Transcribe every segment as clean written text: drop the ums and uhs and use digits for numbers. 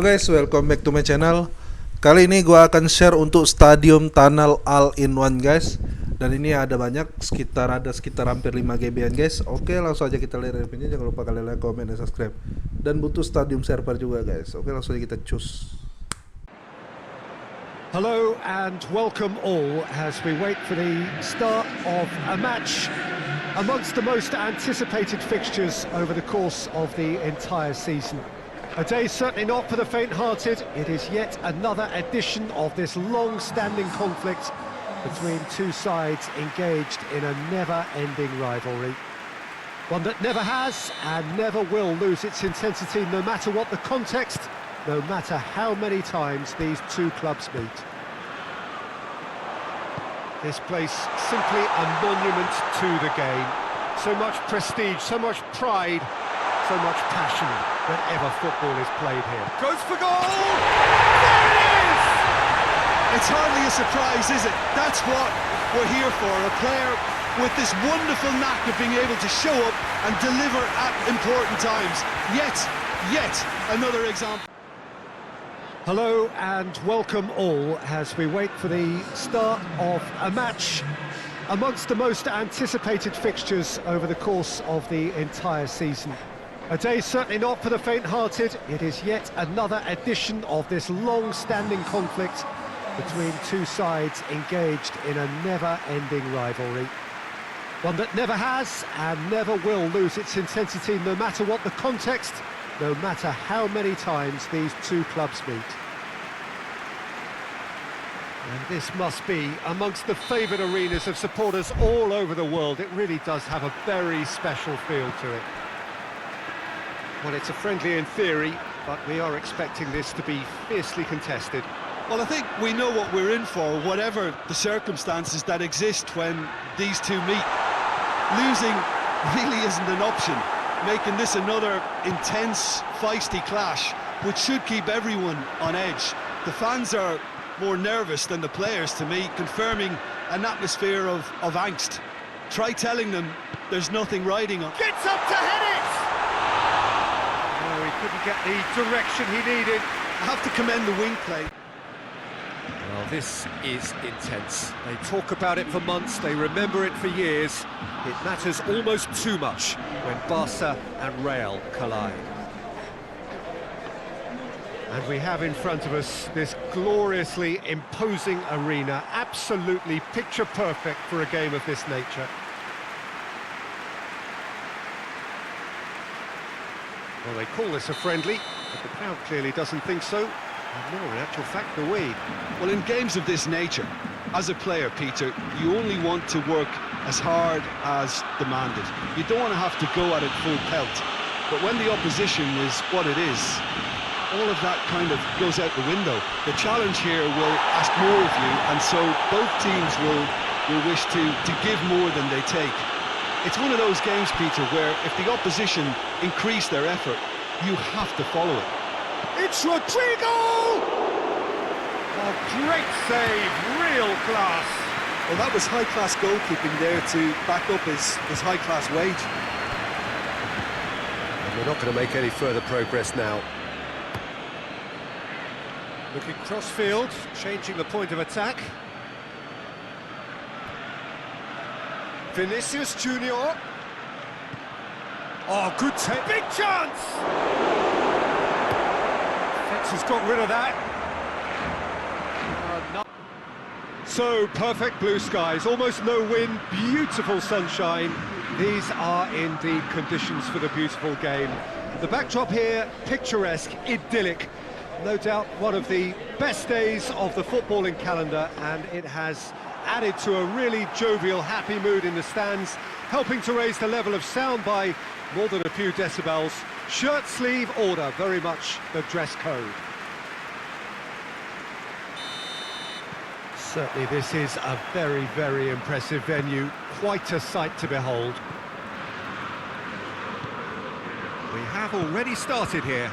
Halo guys, welcome back to my channel. Kali ini gua akan share untuk Stadium Tunnel All-in-One guys. Dan ini ada banyak, sekitar hampir 5 GB-an guys. Oke, langsung aja kita lihat reviewnya. Jangan lupa kalian like, comment, dan subscribe. Dan butuh stadium server juga guys. Oke, langsung aja kita choose. Hello and welcome all as we wait for the start of a match amongst the most anticipated fixtures over the course of the entire season. A day certainly not for the faint-hearted. It is yet another edition of this long-standing conflict between two sides engaged in a never-ending rivalry. One that never has and never will lose its intensity, no matter what the context, no matter how many times these two clubs meet. This place simply a monument to the game. So much prestige, so much pride, so much passion whenever football is played here. Goes for goal! There it is! It's hardly a surprise, is it? That's what we're here for. A player with this wonderful knack of being able to show up and deliver at important times. Yet another example. Hello and welcome all as we wait for the start of a match amongst the most anticipated fixtures over the course of the entire season. A day certainly not for the faint-hearted. It is yet another edition of this long-standing conflict between two sides engaged in a never-ending rivalry. One that never has and never will lose its intensity, no matter what the context, no matter how many times these two clubs meet. And this must be amongst the favoured arenas of supporters all over the world. It really does have a very special feel to it. Well, it's a friendly in theory, but we are expecting this to be fiercely contested. Well, I think we know what we're in for, whatever the circumstances that exist when these two meet. Losing really isn't an option, making this another intense, feisty clash, which should keep everyone on edge. The fans are more nervous than the players, to me, confirming an atmosphere of angst. Try telling them there's nothing riding on. Gets up to head it! No, he couldn't get the direction he needed. I have to commend the wing play. Well, this is intense. They talk about it for months, they remember it for years. It matters almost too much when Barca and Real collide. And we have in front of us this gloriously imposing arena, absolutely picture perfect for a game of this nature. Well, they call this a friendly, but the crowd clearly doesn't think so, and nor in actual fact do we. Well, in games of this nature, as a player, Peter, you only want to work as hard as demanded. You don't want to have to go at it full pelt. But when the opposition is what it is, all of that kind of goes out the window. The challenge here will ask more of you, and so both teams will wish to give more than they take. It's one of those games, Peter, where if the opposition increase their effort, you have to follow it. It's Rodrigo! A great save, real class. Well, that was high-class goalkeeping there to back up his high-class wage. And we're not going to make any further progress now. Looking cross-field, changing the point of attack. Vinicius Junior. Oh, good take. Big chance! Fetz has got rid of that. So, perfect blue skies, almost no wind, beautiful sunshine. These are indeed conditions for the beautiful game. The backdrop here, picturesque, idyllic. No doubt one of the best days of the footballing calendar, and it has added to a really jovial, happy mood in the stands, helping to raise the level of sound by more than a few decibels. Shirt sleeve order, very much the dress code. Certainly this is a very, very impressive venue, quite a sight to behold. We have already started here.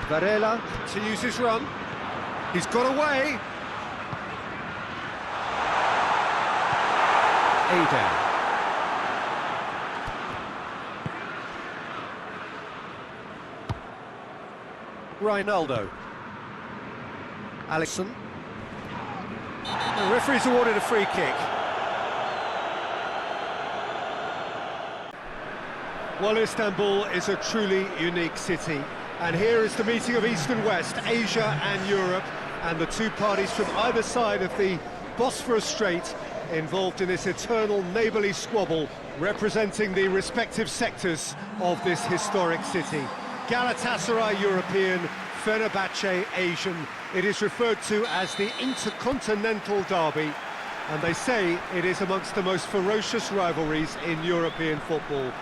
Varela continues his run. He's got away. Ada. Ronaldo. Alisson. The referee's awarded a free kick. Well, Istanbul is a truly unique city, and here is the meeting of East and West, Asia and Europe, and the two parties from either side of the Bosphorus Strait involved in this eternal neighbourly squabble, representing the respective sectors of this historic city. Galatasaray European, Fenerbahce Asian. It is referred to as the Intercontinental Derby, and they say it is amongst the most ferocious rivalries in European football.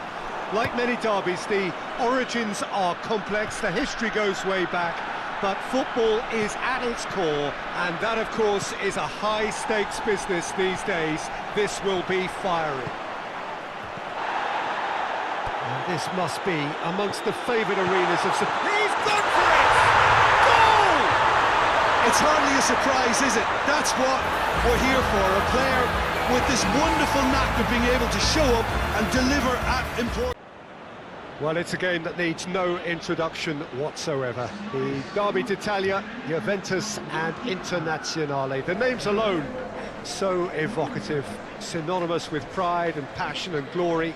Like many derbies, the origins are complex, the history goes way back, but football is at its core, and that, of course, is a high-stakes business these days. This will be fiery. And this must be amongst the favoured arenas of... He's gone for it! Goal! It's hardly a surprise, is it? That's what we're here for, a player with this wonderful knack of being able to show up and deliver at important... Well, it's a game that needs no introduction whatsoever. The Derby d'Italia, Juventus and Internazionale. The names alone, so evocative, synonymous with pride and passion and glory.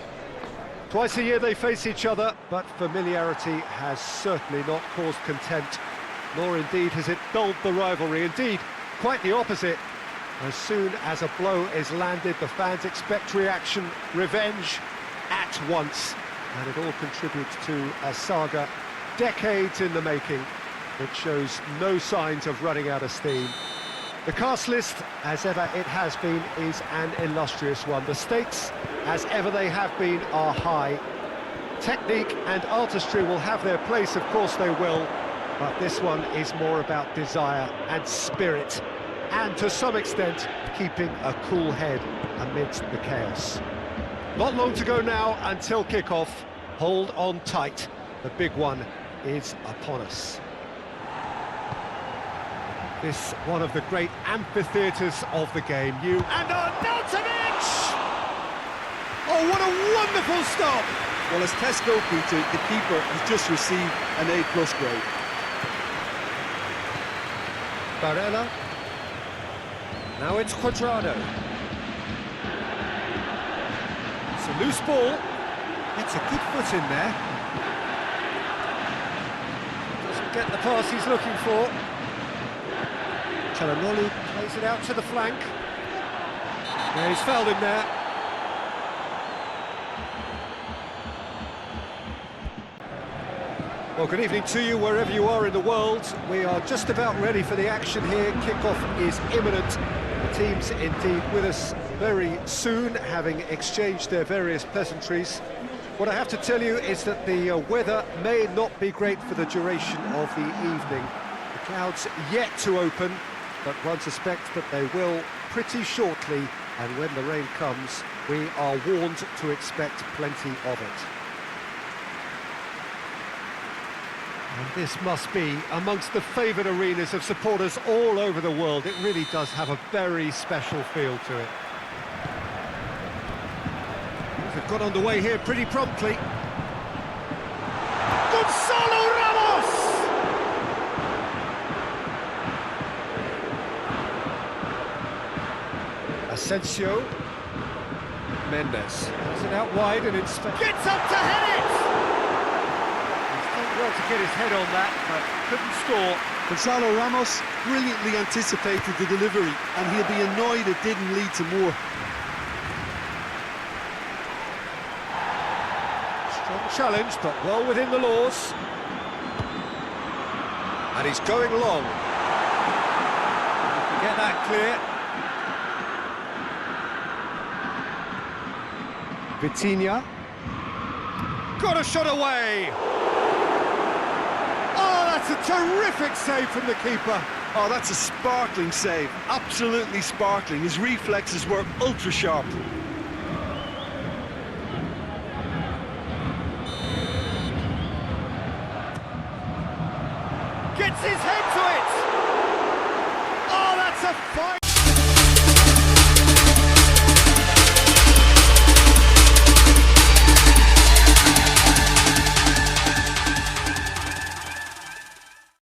Twice a year they face each other, but familiarity has certainly not caused contempt, nor indeed has it dulled the rivalry. Indeed, quite the opposite. As soon as a blow is landed, the fans expect reaction, revenge, at once. And it all contributes to a saga, decades in the making, that shows no signs of running out of steam. The cast list, as ever it has been, is an illustrious one. The stakes, as ever they have been, are high. Technique and artistry will have their place, of course they will, but this one is more about desire and spirit, and to some extent, keeping a cool head amidst the chaos. Not long to go now until kick-off. Hold on tight. The big one is upon us. This one of the great amphitheatres of the game. You and Arnautovic! Oh, what a wonderful stop! Well, as tests go, Peter, the keeper has just received an A+ grade. Barella. Now it's Cuadrado. It's a loose ball. Gets a good foot in there. Doesn't get the pass he's looking for. Çalhanoğlu plays it out to the flank. Yeah, he's fouled him there. Well, good evening to you wherever you are in the world. We are just about ready for the action here. Kick-off is imminent. The teams indeed with us very soon, having exchanged their various pleasantries. What I have to tell you is that the weather may not be great for the duration of the evening. The clouds yet to open, but one suspects that they will pretty shortly, and when the rain comes, we are warned to expect plenty of it. And this must be amongst the favoured arenas of supporters all over the world. It really does have a very special feel to it. They've got underway here pretty promptly. Gonzalo Ramos! Asensio. Mendes. Has it out wide and it's... Gets up to head it! He's done well to get his head on that, but couldn't score. Gonzalo Ramos brilliantly anticipated the delivery, and he'll be annoyed it didn't lead to more. Challenge, but well within the laws. And he's going long. Get that clear. Vitinha. Got a shot away. Oh, that's a terrific save from the keeper. Oh, that's a sparkling save. Absolutely sparkling. His reflexes were ultra sharp. Gets his head to it! Oh, that's a fight!